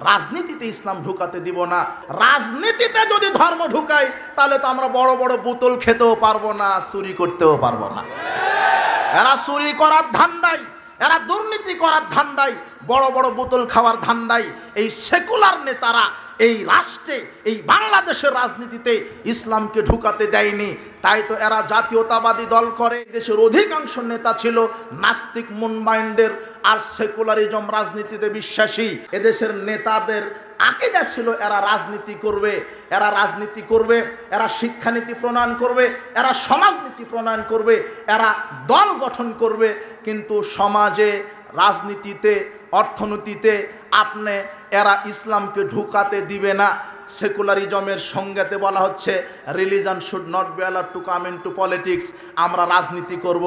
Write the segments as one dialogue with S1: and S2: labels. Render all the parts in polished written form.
S1: রাজনীতিতে ইসলাম ঢুকাতে দিব না। রাজনীতিতে যদি ধর্ম ঢুকাই তাহলে তো আমরা বড় বড় বোতল খেতেও পারবো না, চুরি করতেও পারবো না। এরা চুরি করার ধান্দায়, এরা দুর্নীতি করার ধান্দায়, বড় বড় বোতল খাওয়ার ধান্দায় এই সেকুলার নেতারা এই রাষ্ট্রে, এই বাংলাদেশের রাজনীতিতে ইসলামকে ঢুকাতে দেয়নি। তাই তো এরা জাতীয়তাবাদী দল করে। দেশের অধিকাংশ নেতা ছিল নাস্তিক মুন মাইন্ডের আর সেকুলারিজম রাজনীতিতে বিশ্বাসী। এদেশের নেতাদের আকীদা ছিল এরা রাজনীতি করবে, এরা রাজনীতি করবে, এরা শিক্ষানীতি প্রণয়ন করবে, এরা সমাজনীতি প্রণয়ন করবে, এরা দল গঠন করবে। কিন্তু সমাজে, রাজনীতিতে, অর্থনীতিতে আপনি এরা ইসলামকে ঢুকাতে দিবে না। সেকুলারিজমের সংজ্ঞাতে বলা হচ্ছে religion should not be allowed to come into politics. আমরা রাজনীতি করব,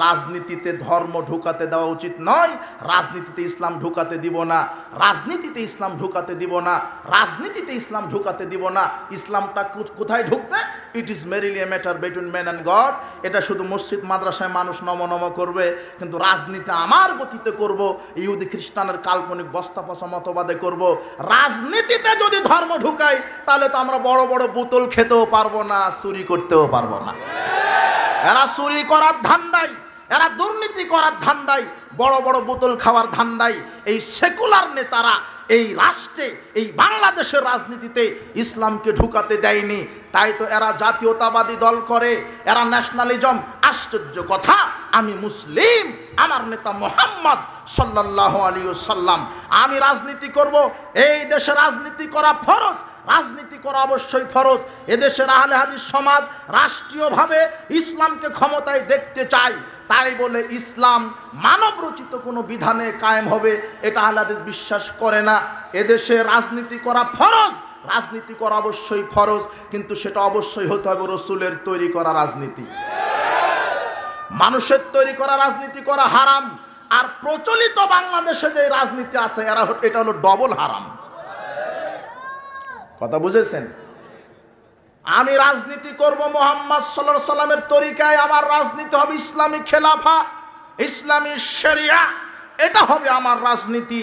S1: রাজনীতিতে ধর্ম ঢুকাতে দেওয়া উচিত নয়, রাজনীতিতে ইসলাম ঢুকাতে দিব না, রাজনীতিতে ইসলাম ঢুকাতে দিব না, রাজনীতিতে ইসলাম ঢুকাতে দিব না। ইসলামটা কোথায় ঢুকবে? It is merely a matter between man and God. এটা শুধু মসজিদ মাদ্রাসায় মানুষ নম নম করবে, কিন্তু রাজনীতি আমার গতিতে করব, ইহুদি খ্রিস্টানের কাল্পনিক বস্তাপচা মতবাদে করব। রাজনীতিতে যদি ধর্ম ঢুকাই তাহলে তো আমরা বড় বড় বোতল খেতেও পারবো না, চুরি করতেও পারবো না। এরা চুরি করার ধান্দায়, এরা দুর্নীতি করার ধান্দায়, বড় বড় বোতল খাওয়ার ধান্দায় এই সেকুলার নেতারা এই রাষ্ট্রে, এই বাংলাদেশের রাজনীতিতে ইসলামকে ঢুকাতে দেয়নি। তাই তো এরা জাতীয়তাবাদী দল করে, এরা ন্যাশনালিজম। আশ্চর্য কথা, আমি মুসলিম, আমার নেতা মুহাম্মদ সাল্লাল্লাহু আলাইহি ওয়াসাল্লাম। আমি রাজনীতি করব, এই দেশে রাজনীতি করা ফরজ, রাজনীতি করা অবশ্যই ফরজ। এদেশের আহলে হাদিস সমাজ রাষ্ট্রীয়ভাবে ইসলামকে ক্ষমতায় দেখতে চায়। তাই বলে ইসলাম মানব রচিত কোনো বিধানে কায়েম হবে এটা আহলে হাদিস বিশ্বাস করে না। এদেশে রাজনীতি করা ফরজ, রাজনীতি করা অবশ্যই ফরজ, কিন্তু সেটা অবশ্যই হতে হবে রাসূলের তৈরি করা রাজনীতি। মানুষের তৈরি করা রাজনীতি করা হারাম। আর প্রচলিত বাংলাদেশে যে রাজনীতি আছে এটা হলো ডবল হারাম। কথা বুঝেছেন? আমি রাজনীতি করব মুহাম্মদ সাল্লাল্লাহু আলাইহি সাল্লামের তরিকায়, আমার রাজনীতি হবে ইসলামী খেলাফা, ইসলামী শরিয়া, এটা হবে আমার রাজনীতি।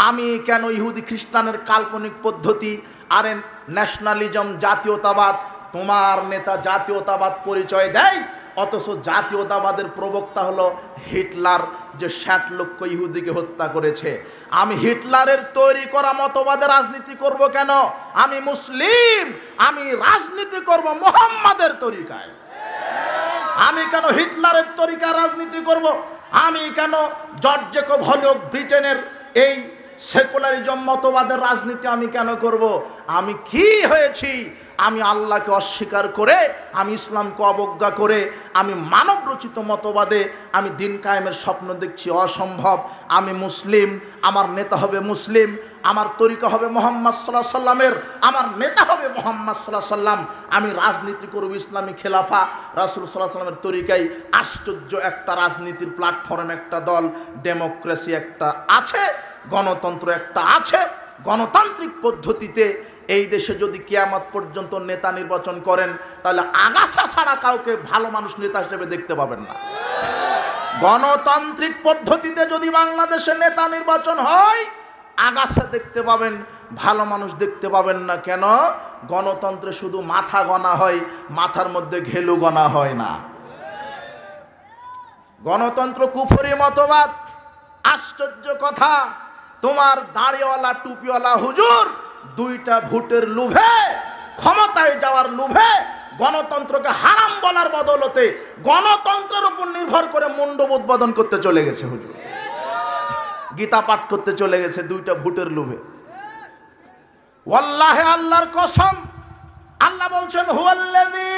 S1: আমি কেন ইহুদি খ্রিস্টানের কাল্পনিক পদ্ধতি, আরে ন্যাশনালিজম, জাতীয়তাবাদ, তোমার নেতা জাতীয়তাবাদ পরিচয় দেয়, অথচ জাতীয়তাবাদের প্রবক্তা হলো হিটলার, যে ৬০ লক্ষ ইহুদিকে হত্যা করেছে। আমি হিটলারের তৈরি করা মতবাদে রাজনীতি করব কেন? আমি মুসলিম, আমি রাজনীতি করব মুহাম্মাদের তরিকায়। আমি কেন হিটলারের তরিকায় রাজনীতি করব? আমি কেন জর্জ জ্যাকব হলক ব্রিটেনের এই সেকুলারিজম মতবাদের রাজনীতি আমি কেন করব? আমি কি হয়েছি? আমি আল্লাহকে অস্বীকার করে, আমি ইসলামকে অবজ্ঞা করে, আমি মানব রচিত মতবাদে আমি দিন কায়েমের স্বপ্ন দেখছি, অসম্ভব। আমি মুসলিম, আমার নেতা হবে মুসলিম, আমার তরিকা হবে মুহাম্মদ সাল্লাল্লাহু আলাইহি সাল্লামের, আমার নেতা হবে মুহাম্মদ সাল্লাল্লাহু আলাইহি সাল্লাম। আমি রাজনীতি করব ইসলামী খেলাফা, রাসূল সাল্লাল্লাহু আলাইহি সাল্লামের তরিকায়। আশ্চর্য একটা রাজনীতির প্ল্যাটফর্ম, একটা দল, ডেমোক্রেসি একটা আছে, গণতন্ত্র একটা আছে। গণতান্ত্রিক পদ্ধতিতে এই দেশে যদি কিয়ামত পর্যন্ত নেতা নির্বাচন করেন তাহলে আগাছা ছাড়া কাউকে ভালো মানুষ নেতা হিসেবে দেখতে পাবেন না। গণতান্ত্রিক পদ্ধতিতে যদি বাংলাদেশে নেতা নির্বাচন হয়, আগাছা দেখতে পাবেন, ভালো মানুষ দেখতে পাবেন না। কেন? গণতন্ত্রে শুধু মাথা গণা হয়, মাথার মধ্যে ঘেলু গণা হয় না। গণতন্ত্র কুফরি মতবাদ। আশ্চর্য কথা, তোমার দাড়িওয়ালা টুপিওয়ালা হুজুর দুইটা ভোটের লোভে, ক্ষমতায় যাওয়ার লোভে, গণতন্ত্রকে হারাম বলার বদলতে গণতন্ত্রের উপর নির্ভর করে মণ্ডপ উদ্বোধন করতে চলে গেছে হুজুর, গীতা পাঠ করতে চলে গেছে দুইটা ভোটের লোভে। ওয়াল্লাহি, আল্লাহর কসম, আল্লাহ বলছেন হুয়াল্লাযী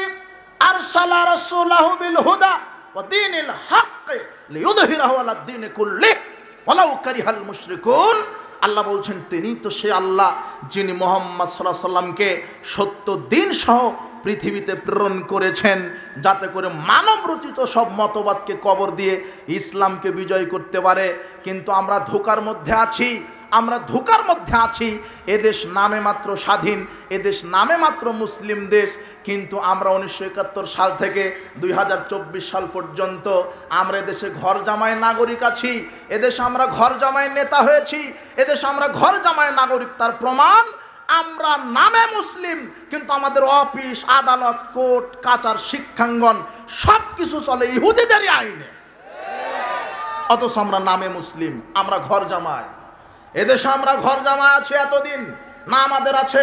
S1: আরসালা রাসূলাহু বিল হুদা ওয়া দীনিল হক লিইয়ুযহিরাহু আলাদ দীনি কুল্লিহি ওয়ালাউ কারিহাল মুশরিকুন। আল্লাহ বলছেন তিনি তো সে আল্লাহ যিনি মুহাম্মদ সাল্লাল্লাহু আলাইহি সাল্লামকে সত্য দিন সহ পৃথিবীতে প্রেরণ করেছেন, যাতে করে মানব রচিত সব মতবাদকে কবর দিয়ে ইসলামকে বিজয় করতে পারে। কিন্তু আমরা ধোঁকার মধ্যে আছি। আমরা ধোঁকার মধ্যে আছি। এদেশ নামে মাত্র স্বাধীন, এদেশ নামে মাত্র মুসলিম দেশ, কিন্তু আমরা 1971 সাল থেকে 2024 সাল পর্যন্ত আমরা এদেশে ঘর জামাই নাগরিক আছি। এদেশে আমরা ঘর জামাই নেতা হয়েছি, এদেশে আমরা ঘর জামাই নাগরিক। তার প্রমাণ, আমরা নামে মুসলিম কিন্তু আমাদের অফিস, আদালত, কোর্ট কাচার, শিক্ষাঙ্গন সব কিছু চলে ইহুদিদেরই আইনে, অথচ আমরা নামে মুসলিম, আমরা ঘর জামাই। এদেশে আমরা ঘর জামাই আছে এতদিন না, আমাদের আছে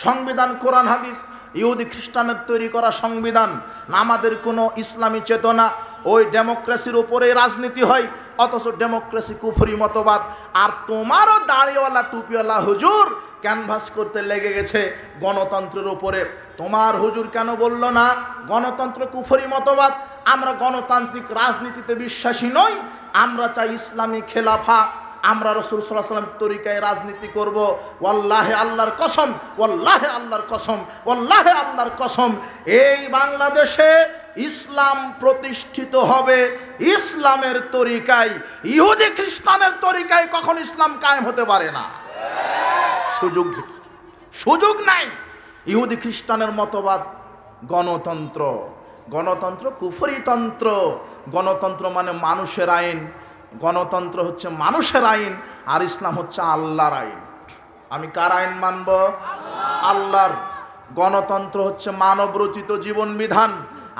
S1: সংবিধান, কোরআন হাদিস, ইহুদি খ্রিস্টানের তৈরি করা সংবিধান না, আমাদের কোনো ইসলামী চেতনা। ওই ডেমোক্রেসির উপরে রাজনীতি হয়, অথচ ডেমোক্রেসি কুফরি মতবাদ। আর তোমারও দাড়িওয়ালা টুপিওয়ালা হুজুর ক্যানভাস করতে লেগে গেছে গণতন্ত্রের উপরে। তোমার হুজুর কেন বলল না গণতন্ত্র কুফরি মতবাদ? আমরা গণতান্ত্রিক রাজনীতিতে বিশ্বাসী নই, আমরা চাই ইসলামী খেলাফা, আমরা রাসূল সাল্লাল্লাহু আলাইহি ওয়াসাল্লাম তরিকায় রাজনীতি করব। ওয়াল্লাহি আল্লাহর কসম, ওয়াল্লাহি আল্লাহর কসম, ওয়াল্লাহি আল্লাহর কসম, এই বাংলাদেশে ইসলাম প্রতিষ্ঠিত হবে ইসলামের তরিকায়। ইহুদি খ্রিস্টানের তরিকায় কখন ইসলাম কায়েম হতে পারে না, সুযোগ নাই। ইহুদি খ্রিস্টানের মতবাদ গণতন্ত্র, গণতন্ত্র কুফরিতন্ত্র। গণতন্ত্র মানে মানুষের আইন, গণতন্ত্র হচ্ছে মানুষের আইন, আর ইসলাম হচ্ছে আল্লাহর আইন। আমি কার আইন মানব? আল্লাহর। গণতন্ত্র হচ্ছে মানব রচিত জীবন বিধান,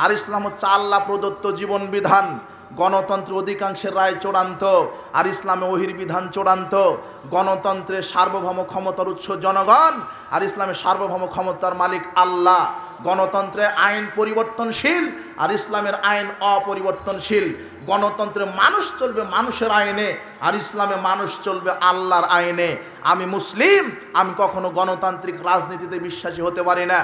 S1: আর ইসলাম হচ্ছে আল্লাহ প্রদত্ত জীবন বিধান। গণতন্ত্র অধিকাংশের রায় চূড়ান্ত, আর ইসলামে ওহির বিধান চূড়ান্ত। গণতন্ত্রের সার্বভৌম ক্ষমতার উৎস জনগণ, আর ইসলামের সার্বভৌম ক্ষমতার মালিক আল্লাহ। গণতন্ত্রে আইন পরিবর্তনশীল, আর ইসলামের আইন অপরিবর্তনশীল। গণতন্ত্রে মানুষ চলবে মানুষের আইনে, আর ইসলামে মানুষ চলবে আল্লাহর আইনে। আমি মুসলিম, আমি কখনো গণতান্ত্রিক রাজনীতিতে বিশ্বাসী হতে পারি না।